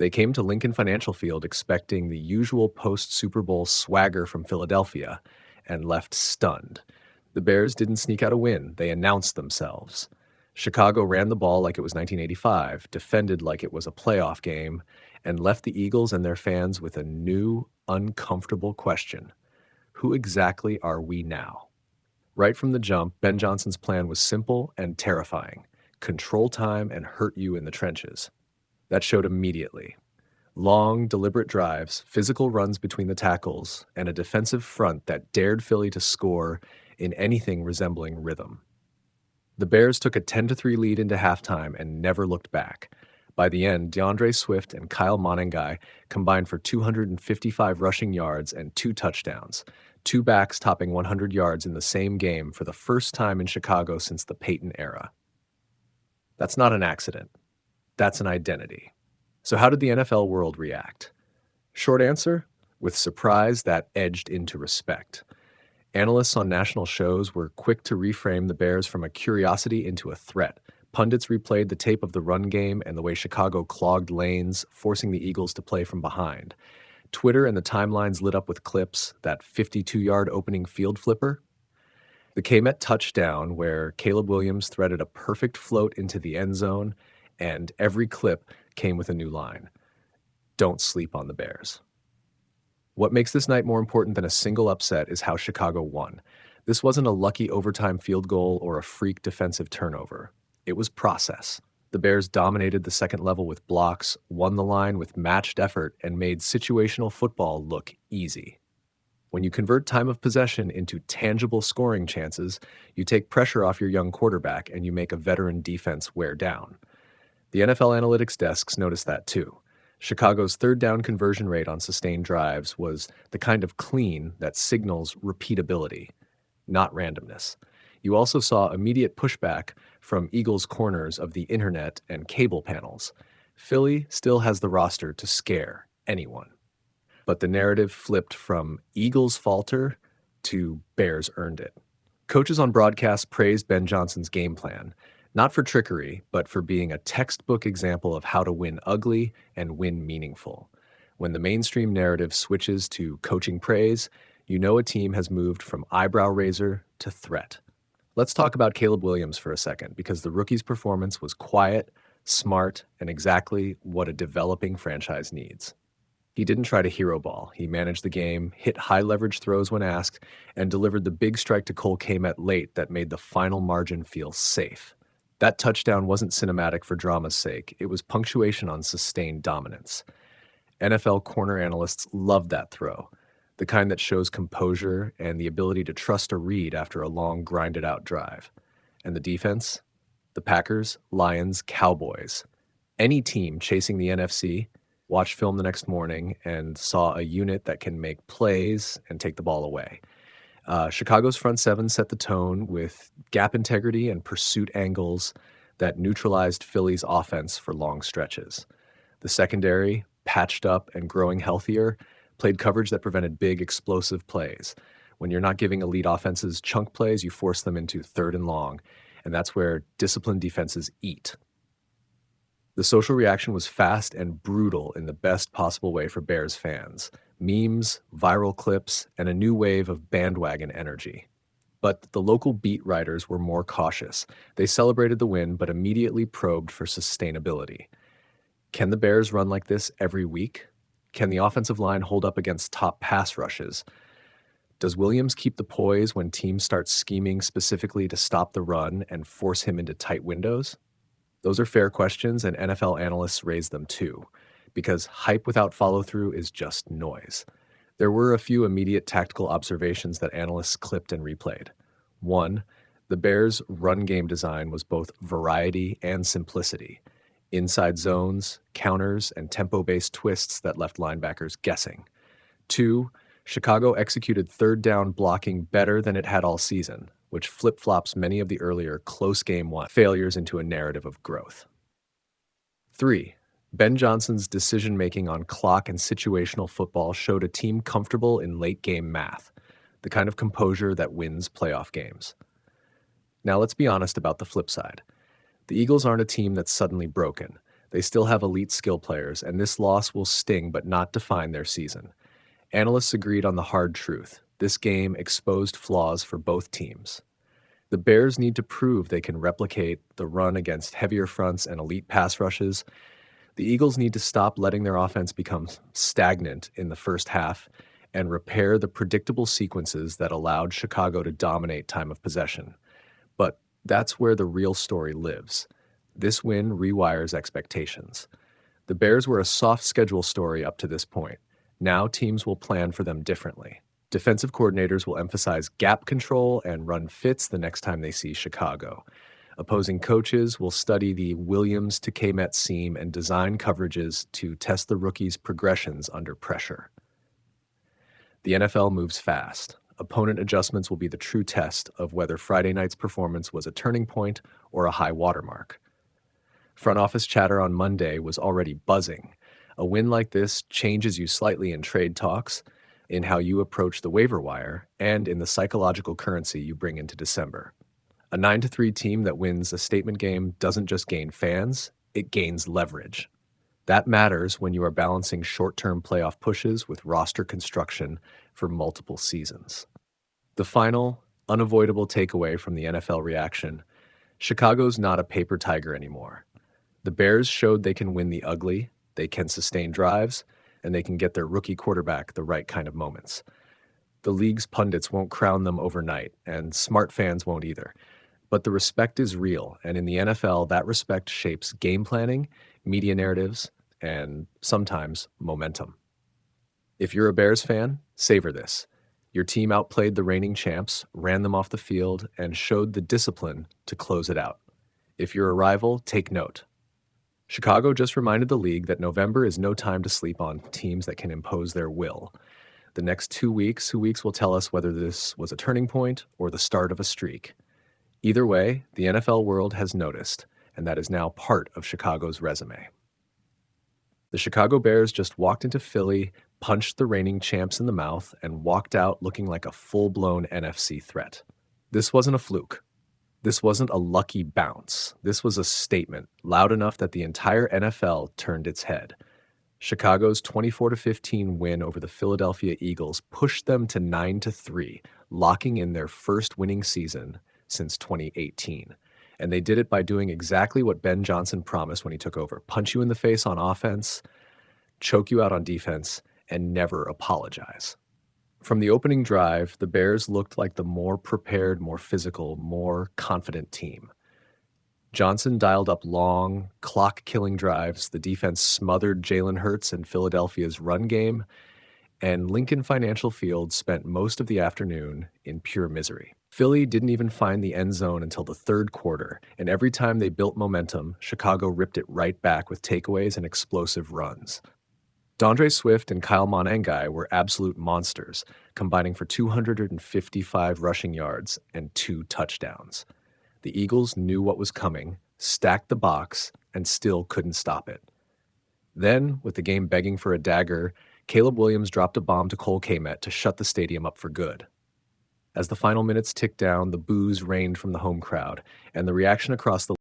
They came to Lincoln Financial Field expecting the usual post-Super Bowl swagger from Philadelphia and left stunned. The Bears didn't sneak out a win, they announced themselves. Chicago ran the ball like it was 1985, defended like it was a playoff game, and left the Eagles and their fans with a new, uncomfortable question. Who exactly are we now? Right from the jump, Ben Johnson's plan was simple and terrifying. Control time and hurt you in the trenches. That showed immediately. Long, deliberate drives, physical runs between the tackles, and a defensive front that dared Philly to score in anything resembling rhythm. The Bears took a 10-3 lead into halftime and never looked back. By the end, DeAndre Swift and Kyle Monangai combined for 255 rushing yards and 2 touchdowns, 2 backs topping 100 yards in the same game for the first time in Chicago since the Peyton era. That's not an accident. That's an identity. So how did the NFL world react? Short answer, with surprise that edged into respect. Analysts on national shows were quick to reframe the Bears from a curiosity into a threat. Pundits replayed the tape of the run game and the way Chicago clogged lanes, forcing the Eagles to play from behind. Twitter and the timelines lit up with clips, that 52-yard opening field flipper, the Kmet touchdown where Caleb Williams threaded a perfect float into the end zone, and every clip came with a new line. Don't sleep on the Bears. What makes this night more important than a single upset is how Chicago won. This wasn't a lucky overtime field goal or a freak defensive turnover. It was process. The Bears dominated the second level with blocks, won the line with matched effort, and made situational football look easy. When you convert time of possession into tangible scoring chances, you take pressure off your young quarterback and you make a veteran defense wear down. The NFL analytics desks noticed that too. Chicago's third down conversion rate on sustained drives was the kind of clean that signals repeatability, not randomness. You also saw immediate pushback from Eagles' corners of the internet and cable panels. Philly still has the roster to scare anyone. But the narrative flipped from Eagles falter to Bears earned it. Coaches on broadcast praised Ben Johnson's game plan, not for trickery, but for being a textbook example of how to win ugly and win meaningful. When the mainstream narrative switches to coaching praise, you know a team has moved from eyebrow raiser to threat. Let's talk about Caleb Williams for a second, because the rookie's performance was quiet, smart, and exactly what a developing franchise needs. He didn't try to hero ball. He managed the game, hit high-leverage throws when asked, and delivered the big strike to Cole Kmet late that made the final margin feel safe. That touchdown wasn't cinematic for drama's sake. It was punctuation on sustained dominance. NFL corner analysts loved that throw, the kind that shows composure and the ability to trust a read after a long, grinded-out drive. And the defense? The Packers, Lions, Cowboys. Any team chasing the NFC watched film the next morning and saw a unit that can make plays and take the ball away. Chicago's front seven set the tone with gap integrity and pursuit angles that neutralized Philly's offense for long stretches. The secondary, patched up and growing healthier, played coverage that prevented big, explosive plays. When you're not giving elite offenses chunk plays, you force them into third and long, and that's where disciplined defenses eat. The social reaction was fast and brutal in the best possible way for Bears fans. Memes, viral clips, and a new wave of bandwagon energy. But the local beat writers were more cautious. They celebrated the win, but immediately probed for sustainability. Can the Bears run like this every week? Can the offensive line hold up against top pass rushes? Does Williams keep the poise when teams start scheming specifically to stop the run and force him into tight windows? Those are fair questions, and NFL analysts raise them too, because hype without follow-through is just noise. There were a few immediate tactical observations that analysts clipped and replayed. One, the Bears' run game design was both variety and simplicity. Inside zones, counters, and tempo-based twists that left linebackers guessing. Two, Chicago executed third down blocking better than it had all season, which flip-flops many of the earlier close game one failures into a narrative of growth. 3. Ben Johnson's decision-making on clock and situational football showed a team comfortable in late-game math, the kind of composure that wins playoff games. Now let's be honest about the flip side. The Eagles aren't a team that's suddenly broken. They still have elite skill players, and this loss will sting but not define their season. Analysts agreed on the hard truth. This game exposed flaws for both teams. The Bears need to prove they can replicate the run against heavier fronts and elite pass rushes. The Eagles need to stop letting their offense become stagnant in the first half and repair the predictable sequences that allowed Chicago to dominate time of possession. But that's where the real story lives. This win rewires expectations. The Bears were a soft schedule story up to this point. Now teams will plan for them differently. Defensive coordinators will emphasize gap control and run fits the next time they see Chicago. Opposing coaches will study the Williams to K-Met seam and design coverages to test the rookies' progressions under pressure. The NFL moves fast. Opponent adjustments will be the true test of whether Friday night's performance was a turning point or a high watermark. Front office chatter on Monday was already buzzing. A win like this changes you slightly in trade talks, in how you approach the waiver wire, and in the psychological currency you bring into December. A 9-3 team that wins a statement game doesn't just gain fans, it gains leverage. That matters when you are balancing short-term playoff pushes with roster construction for multiple seasons. The final, unavoidable takeaway from the NFL reaction: Chicago's not a paper tiger anymore. The Bears showed they can win the ugly, they can sustain drives, and they can get their rookie quarterback the right kind of moments. The league's pundits won't crown them overnight, and smart fans won't either. But the respect is real, and in the NFL, that respect shapes game planning, media narratives, and sometimes momentum. If you're a Bears fan, savor this. Your team outplayed the reigning champs, ran them off the field, and showed the discipline to close it out. If you're a rival, take note. Chicago just reminded the league that November is no time to sleep on teams that can impose their will. The next 2 weeks will tell us whether this was a turning point or the start of a streak. Either way, the NFL world has noticed, and that is now part of Chicago's resume. The Chicago Bears just walked into Philly, punched the reigning champs in the mouth, and walked out looking like a full-blown NFC threat. This wasn't a fluke. This wasn't a lucky bounce. This was a statement, loud enough that the entire NFL turned its head. Chicago's 24-15 win over the Philadelphia Eagles pushed them to 9-3, locking in their first winning season since 2018. And they did it by doing exactly what Ben Johnson promised when he took over: punch you in the face on offense, choke you out on defense, and never apologize. From the opening drive, the Bears looked like the more prepared, more physical, more confident team. Johnson dialed up long, clock-killing drives. The defense smothered Jalen Hurts and Philadelphia's run game, and Lincoln Financial Field spent most of the afternoon in pure misery. Philly didn't even find the end zone until the third quarter, and every time they built momentum, Chicago ripped it right back with takeaways and explosive runs. DeAndre Swift and Kyle Monangai were absolute monsters, combining for 255 rushing yards and 2 touchdowns. The Eagles knew what was coming, stacked the box, and still couldn't stop it. Then, with the game begging for a dagger, Caleb Williams dropped a bomb to Cole Kmet to shut the stadium up for good. As the final minutes ticked down, the boos rained from the home crowd, and the reaction across the